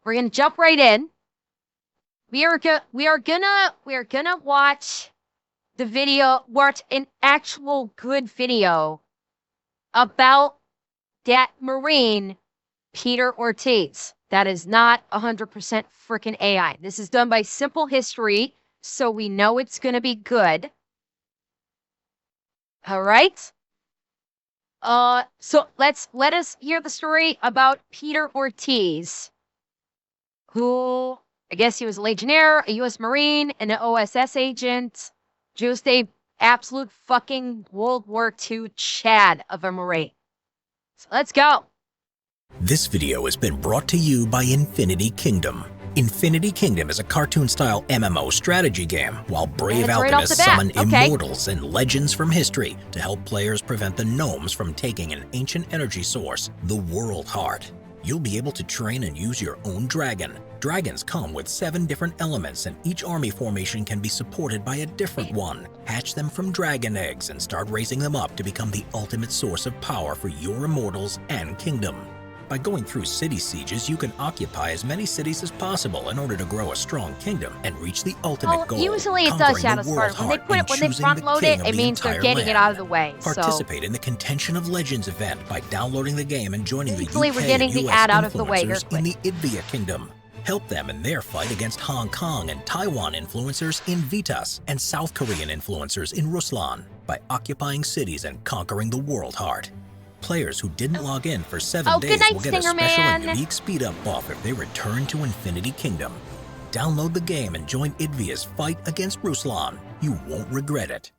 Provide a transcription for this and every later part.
we're gonna jump right in. We are gonna watch the video, watch an actual good video about that Marine, Peter Ortiz. That is not 100% freaking AI. This is done by Simple History, so we know it's gonna be good. All right. So let us hear the story about Peter Ortiz, who I guess he was a Legionnaire, a U.S. Marine, and an OSS agent. Just a absolute fucking World War II Chad of a Marine. So let's go. This video has been brought to you by Infinity Kingdom. Infinity Kingdom is a cartoon-style MMO strategy game, while brave alchemists summon immortals and legends from history to help players prevent the gnomes from taking an ancient energy source, the World Heart. You'll be able to train and use your own dragon. Dragons come with 7 different elements, and each army formation can be supported by a different one. Hatch them from dragon eggs and start raising them up to become the ultimate source of power for your immortals and kingdom. By going through city sieges, you can occupy as many cities as possible in order to grow a strong kingdom and reach the ultimate goal. Usually it does Shadow Spark. When they front load it, it means they're getting it out of the way. Participate in the Contention of Legends event by downloading the game and joining the UK we're getting and the US ad out of the way. influencers in the Idvia Kingdom. Help them in their fight against Hong Kong and Taiwan influencers in Vitas and South Korean influencers in Ruslan by occupying cities and conquering the World Heart. Players who didn't log in for 7 days will get a special and unique speed-up buff if they return to Infinity Kingdom. Download the game and join Idvia's fight against Ruslan. You won't regret it.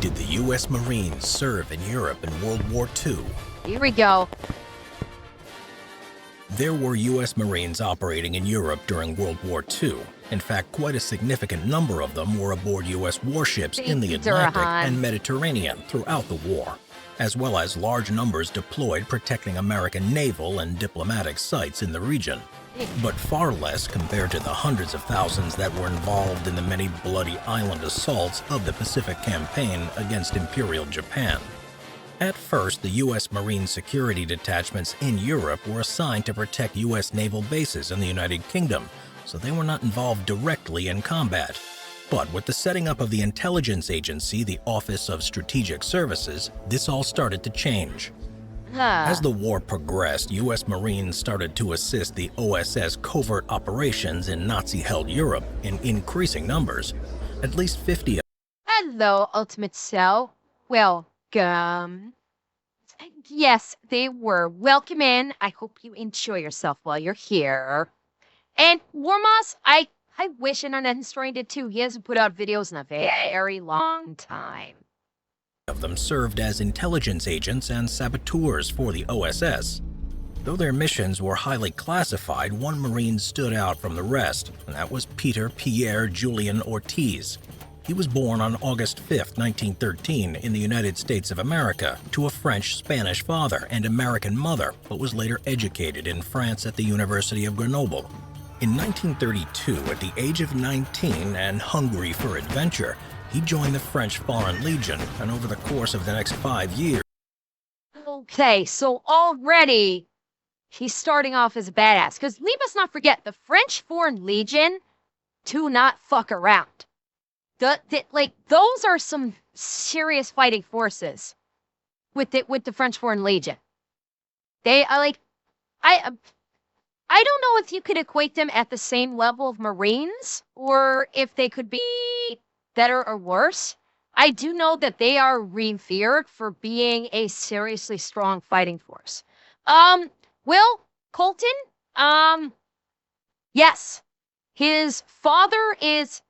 Did the U.S. Marines serve in Europe in World War II? Here we go. There were U.S. Marines operating in Europe during World War II. In fact, quite a significant number of them were aboard U.S. warships in the Atlantic and Mediterranean throughout the war, as well as large numbers deployed protecting American naval and diplomatic sites in the region, but far less compared to the hundreds of thousands that were involved in the many bloody island assaults of the Pacific Campaign against Imperial Japan. At first, the U.S. Marine security detachments in Europe were assigned to protect U.S. naval bases in the United Kingdom, so they were not involved directly in combat. But with the setting up of the intelligence agency, the Office of Strategic Services, this all started to change. As the war progressed, U.S. Marines started to assist the OSS covert operations in Nazi-held Europe in increasing numbers. At least 50 of Hello, Ultimate Cell. Welcome. Yes, they were. Welcome in. I hope you enjoy yourself while you're here. And Warmas, I wish Internet Historian did too. He hasn't put out videos in a very long time. Of them served as intelligence agents and saboteurs for the OSS. Though their missions were highly classified, one Marine stood out from the rest, and that was Peter Pierre Julien Ortiz. He was born on August 5, 1913, in the United States of America, to a French-Spanish father and American mother, but was later educated in France at the University of Grenoble. In 1932, at the age of 19 and hungry for adventure, he joined the French Foreign Legion, and over the course of the next 5 years... Okay, so already he's starting off as a badass, because we must not forget, the French Foreign Legion do not fuck around. Those are some serious fighting forces with the French Foreign Legion. They are I don't know if you could equate them at the same level of Marines or if they could be better or worse. I do know that they are revered for being a seriously strong fighting force. Will Colton? Yes. His father is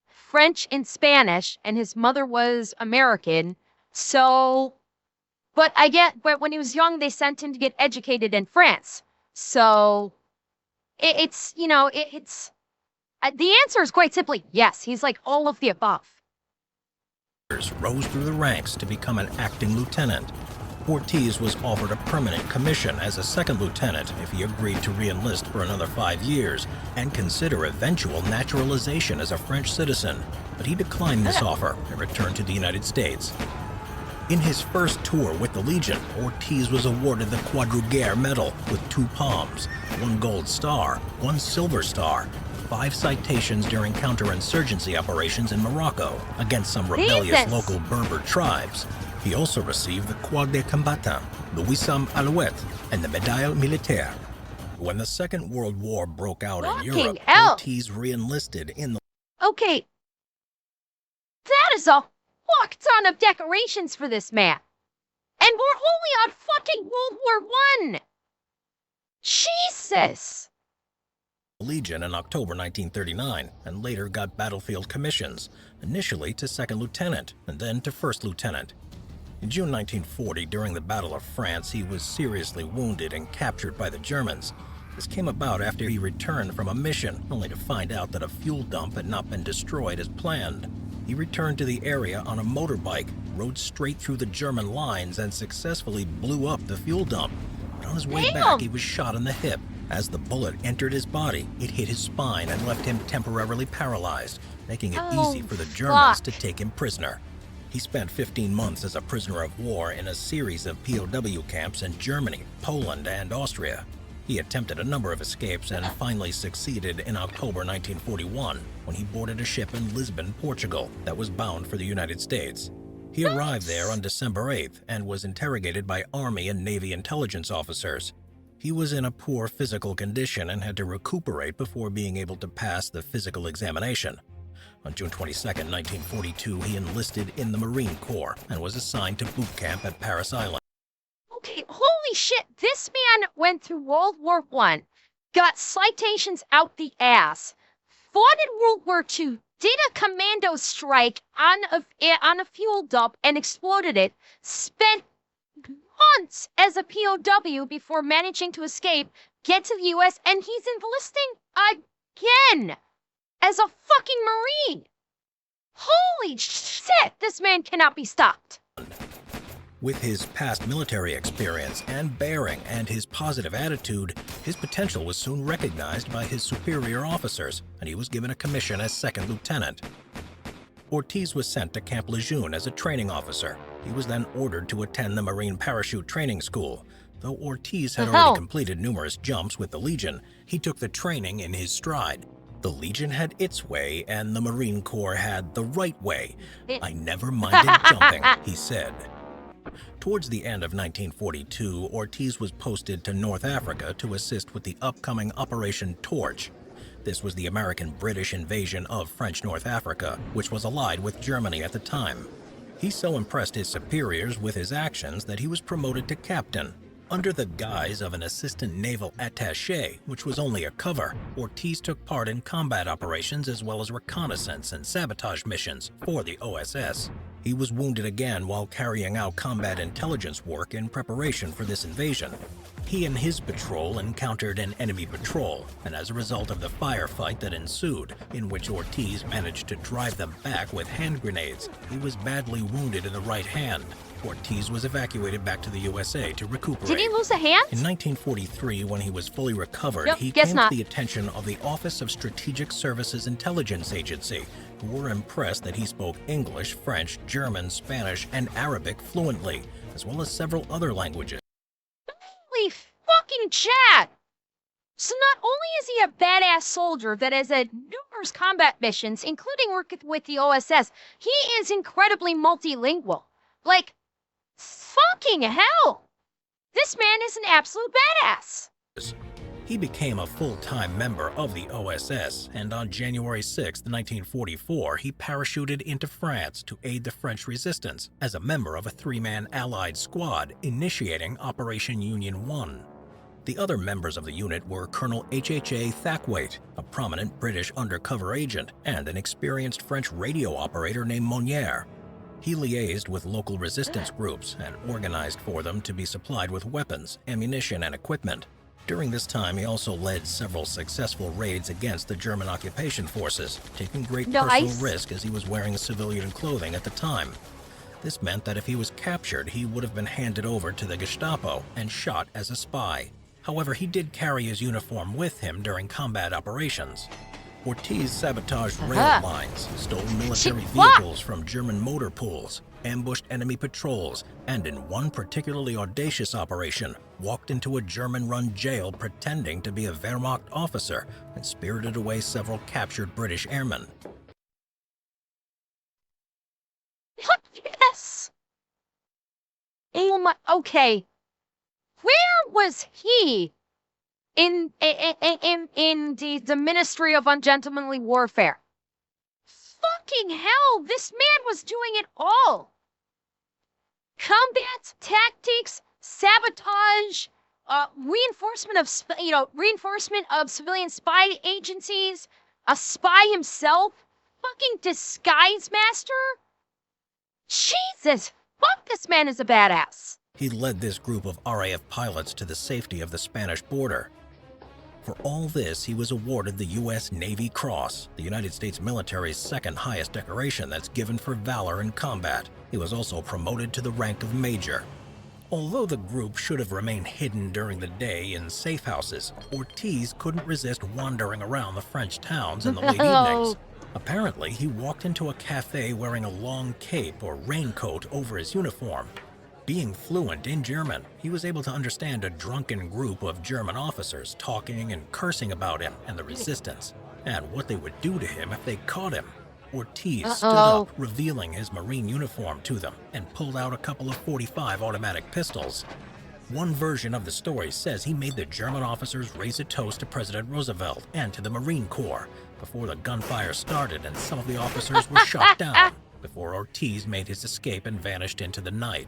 French and Spanish, and his mother was American. So, but when he was young, they sent him to get educated in France. So, the answer is quite simply yes. He's like all of the above. Rose through the ranks to become an acting lieutenant. Ortiz was offered a permanent commission as a second lieutenant if he agreed to re-enlist for another 5 years and consider eventual naturalization as a French citizen, but he declined this offer and returned to the United States. In his first tour with the Legion, Ortiz was awarded the Quadruguer Medal with 2 palms, 1 gold star, 1 silver star, 5 citations during counterinsurgency operations in Morocco against some rebellious local Berber tribes. He also received the Croix des Combattants, the Wissam Alouette, and the Médaille Militaire. When the Second World War broke out in Europe, Ortiz re-enlisted in the... Okay, that is a fuck ton of decorations for this man. And we're only on fucking World War I. Jesus! Legion in October 1939, and later got battlefield commissions, initially to 2nd lieutenant and then to 1st lieutenant. In June 1940, during the Battle of France, he was seriously wounded and captured by the Germans. This came about after he returned from a mission, only to find out that a fuel dump had not been destroyed as planned. He returned to the area on a motorbike, rode straight through the German lines, and successfully blew up the fuel dump. But on his way back, he was shot in the hip. As the bullet entered his body, it hit his spine and left him temporarily paralyzed, making it easy for the Germans to take him prisoner. He spent 15 months as a prisoner of war in a series of POW camps in Germany, Poland, and Austria. He attempted a number of escapes and finally succeeded in October 1941 when he boarded a ship in Lisbon, Portugal that was bound for the United States. He arrived there on December 8th and was interrogated by Army and Navy intelligence officers. He was in a poor physical condition and had to recuperate before being able to pass the physical examination. On June 22, 1942, he enlisted in the Marine Corps and was assigned to boot camp at Paris Island. Okay, holy shit, this man went through World War I, got citations out the ass, fought in World War II, did a commando strike on a fuel dump and exploded it, spent months as a POW before managing to escape, get to the US, and he's enlisting again as a fucking Marine. Holy shit, this man cannot be stopped. With his past military experience and bearing and his positive attitude, his potential was soon recognized by his superior officers, and he was given a commission as 2nd lieutenant. Ortiz was sent to Camp Lejeune as a training officer. He was then ordered to attend the Marine Parachute Training School. Though Ortiz had already completed numerous jumps with the Legion, he took the training in his stride. The Legion had its way, and the Marine Corps had the right way. I never minded jumping, he said. Towards the end of 1942, Ortiz was posted to North Africa to assist with the upcoming Operation Torch. This was the American-British invasion of French North Africa, which was allied with Germany at the time. He so impressed his superiors with his actions that he was promoted to captain. Under the guise of an assistant naval attaché, which was only a cover, Ortiz took part in combat operations as well as reconnaissance and sabotage missions for the OSS. He was wounded again while carrying out combat intelligence work in preparation for this invasion. He and his patrol encountered an enemy patrol, and as a result of the firefight that ensued, in which Ortiz managed to drive them back with hand grenades, he was badly wounded in the right hand. Ortiz was evacuated back to the USA to recuperate. Did he lose a hand? In 1943, when he was fully recovered, he came to the attention of the Office of Strategic Services Intelligence Agency, who were impressed that he spoke English, French, German, Spanish, and Arabic fluently, as well as several other languages. Holy fucking chat! So not only is he a badass soldier that has had numerous combat missions, including work with the OSS, he is incredibly multilingual. Like, fucking hell! This man is an absolute badass! He became a full-time member of the OSS, and on January 6, 1944, he parachuted into France to aid the French resistance as a member of a 3-man Allied squad initiating Operation Union 1. The other members of the unit were Colonel H.H.A. Thackwait, a prominent British undercover agent, and an experienced French radio operator named Monnier. He liaised with local resistance groups and organized for them to be supplied with weapons, ammunition, and equipment. During this time, he also led several successful raids against the German occupation forces, taking great personal risk as he was wearing civilian clothing at the time. This meant that if he was captured, he would have been handed over to the Gestapo and shot as a spy. However, he did carry his uniform with him during combat operations. Ortiz sabotaged rail lines, stole military vehicles from German motor pools, ambushed enemy patrols, and in one particularly audacious operation, walked into a German-run jail pretending to be a Wehrmacht officer and spirited away several captured British airmen. Yes! Oh my, okay. Where was he in the Ministry of Ungentlemanly Warfare? Fucking hell, this man was doing it all. Combat, tactics, sabotage, reinforcement of civilian spy agencies, a spy himself, fucking disguise master. Jesus, fuck, this man is a badass. He led this group of RAF pilots to the safety of the Spanish border. For all this, he was awarded the U.S. Navy Cross, the United States military's second highest decoration that's given for valor in combat. He was also promoted to the rank of major. Although the group should have remained hidden during the day in safe houses, Ortiz couldn't resist wandering around the French towns in the late evenings. Apparently, he walked into a cafe wearing a long cape or raincoat over his uniform. Being fluent in German, he was able to understand a drunken group of German officers talking and cursing about him and the resistance, and what they would do to him if they caught him. Ortiz stood up, revealing his Marine uniform to them, and pulled out a couple of .45 automatic pistols. One version of the story says he made the German officers raise a toast to President Roosevelt and to the Marine Corps before the gunfire started and some of the officers were shot down before Ortiz made his escape and vanished into the night.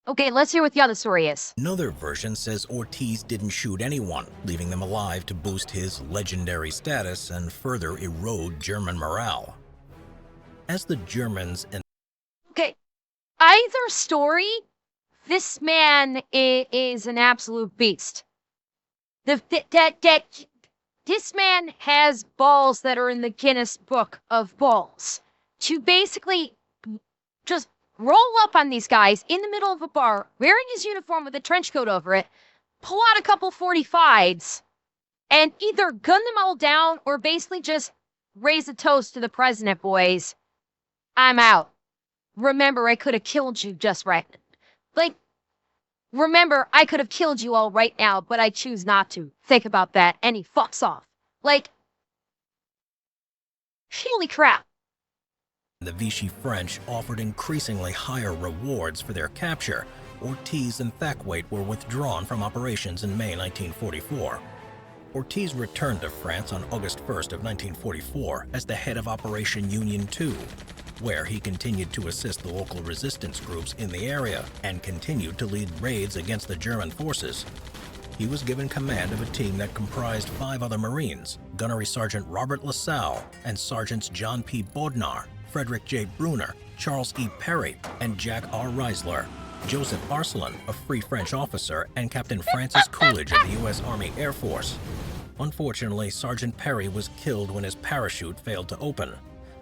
Okay, let's hear what the other story is. Another version says Ortiz didn't shoot anyone, leaving them alive to boost his legendary status and further erode German morale. As the Germans and Okay, either story, this man is an absolute beast. This man has balls that are in the Guinness Book of Balls. To basically just roll up on these guys in the middle of a bar, wearing his uniform with a trench coat over it, pull out a couple 45s, and either gun them all down or basically just raise a toast to the president, boys. I'm out. Remember, I could have killed you just right. Remember, I could have killed you all right now, but I choose not to. Think about that, and he fucks off. Holy crap. the Vichy French offered increasingly higher rewards for their capture. Ortiz and Thackwait were withdrawn from operations in May 1944. Ortiz returned to France on August 1st of 1944 as the head of Operation Union 2, where he continued to assist the local resistance groups in the area and continued to lead raids against the German forces. He was given command of a team that comprised 5 other Marines, Gunnery Sergeant Robert LaSalle and Sergeants John P. Bodnar, Frederick J. Bruner, Charles E. Perry, and Jack R. Reisler. Joseph Arcelin, a Free French officer, and Captain Francis Coolidge of the U.S. Army Air Force. Unfortunately, Sergeant Perry was killed when his parachute failed to open.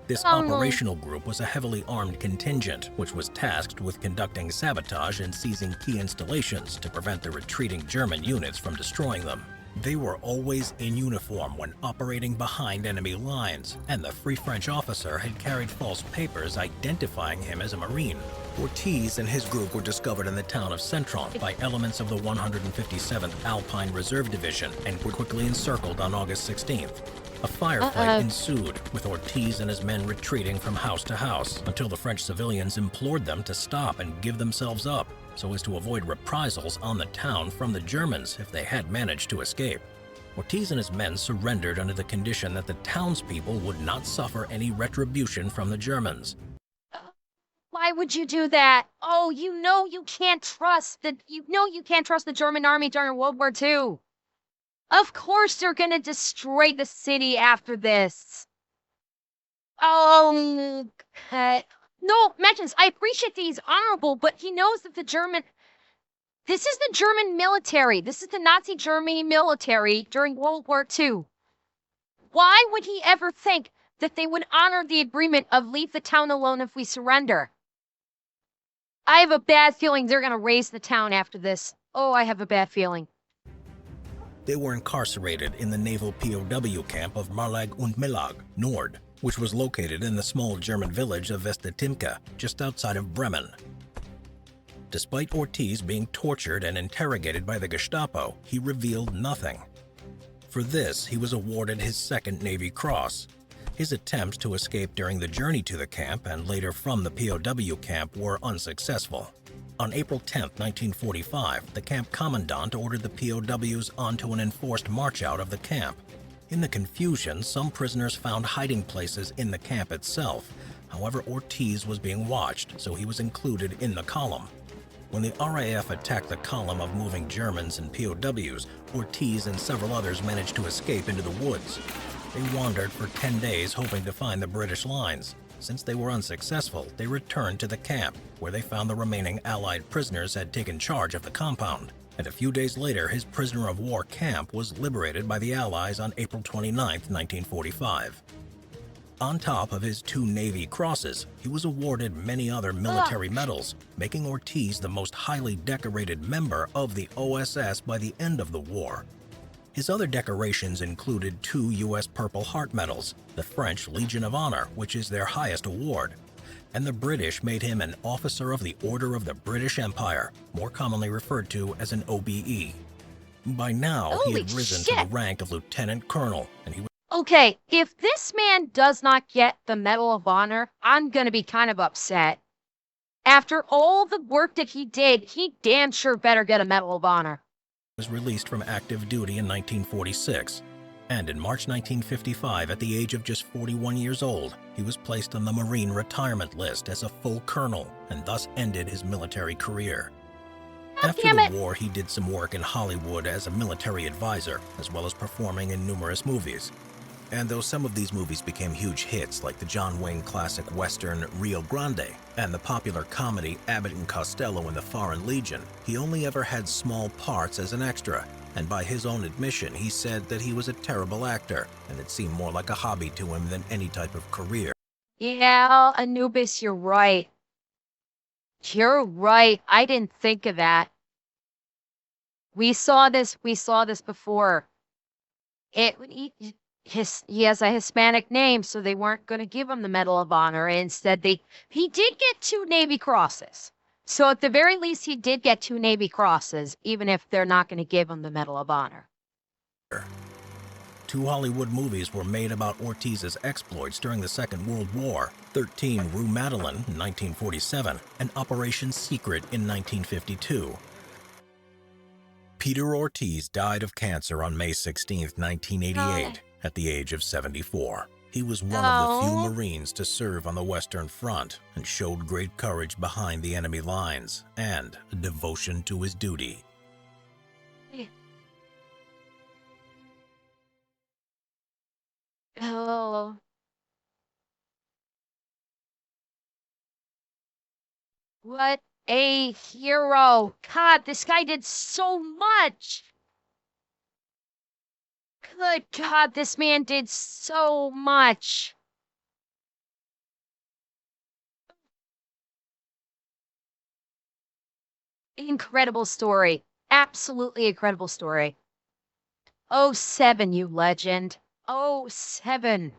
This operational group was a heavily armed contingent, which was tasked with conducting sabotage and seizing key installations to prevent the retreating German units from destroying them. They were always in uniform when operating behind enemy lines, and the Free French officer had carried false papers identifying him as a Marine. Ortiz and his group were discovered in the town of Centron by elements of the 157th Alpine Reserve Division and were quickly encircled on August 16th. A firefight ensued, with Ortiz and his men retreating from house to house until the French civilians implored them to stop and give themselves up, so as to avoid reprisals on the town from the Germans if they had managed to escape. Ortiz and his men surrendered under the condition that the townspeople would not suffer any retribution from the Germans. Why would you do that? Oh, you know you can't trust the German army during World War II. Of course they're gonna destroy the city after this. No, Mentions, I appreciate that he's honorable, but he knows that this is the German military. This is the Nazi Germany military during World War II. Why would he ever think that they would honor the agreement of leave the town alone if we surrender? I have a bad feeling they're gonna raise the town after this. Oh, I have a bad feeling. They were incarcerated in the naval POW camp of Marlag und Millag, Nord, which was located in the small German village of Vestetimka, just outside of Bremen. Despite Ortiz being tortured and interrogated by the Gestapo, he revealed nothing. For this, he was awarded his second Navy Cross. His attempts to escape during the journey to the camp and later from the POW camp were unsuccessful. On April 10, 1945, the camp commandant ordered the POWs onto an enforced march out of the camp. In the confusion, some prisoners found hiding places in the camp itself. However, Ortiz was being watched, so he was included in the column. When the RAF attacked the column of moving Germans and POWs, Ortiz and several others managed to escape into the woods. They wandered for 10 days hoping to find the British lines. Since they were unsuccessful, they returned to the camp, where they found the remaining Allied prisoners had taken charge of the compound. And a few days later, his prisoner of war camp was liberated by the Allies on April 29, 1945. On top of his 2 Navy Crosses, he was awarded many other military medals, making Ortiz the most highly decorated member of the OSS by the end of the war. His other decorations included 2 U.S. Purple Heart medals, the French Legion of Honor, which is their highest award, and the British made him an Officer of the Order of the British Empire, more commonly referred to as an OBE. By now, he had risen to the rank of Lieutenant Colonel, and he was Okay, if this man does not get the Medal of Honor, I'm going to be kind of upset. After all the work that he did, he damn sure better get a Medal of Honor. Released from active duty in 1946, and in March 1955, at the age of just 41 years old, he was placed on the Marine retirement list as a full colonel and thus ended his military career. After the war, he did some work in Hollywood as a military advisor, as well as performing in numerous movies. And though some of these movies became huge hits, like the John Wayne classic western Rio Grande and the popular comedy Abbott and Costello in the Foreign Legion, he only ever had small parts as an extra, and by his own admission, he said that he was a terrible actor, and it seemed more like a hobby to him than any type of career. Yeah, Anubis, you're right. You're right. I didn't think of that. We saw this before. He has a Hispanic name, so they weren't going to give him the Medal of Honor. Instead, he did get 2 Navy Crosses. So at the very least, he did get 2 Navy Crosses, even if they're not going to give him the Medal of Honor. 2 Hollywood movies were made about Ortiz's exploits during the Second World War, 13 Rue Madelon in 1947 and Operation Secret in 1952. Peter Ortiz died of cancer on May 16, 1988, at the age of 74. He was one of the few Marines to serve on the Western Front and showed great courage behind the enemy lines and a devotion to his duty. Oh. What a hero. God, this guy did so much. Good God, this man did so much. Incredible story. Absolutely incredible story. Oh, 7, you legend. Oh, 7.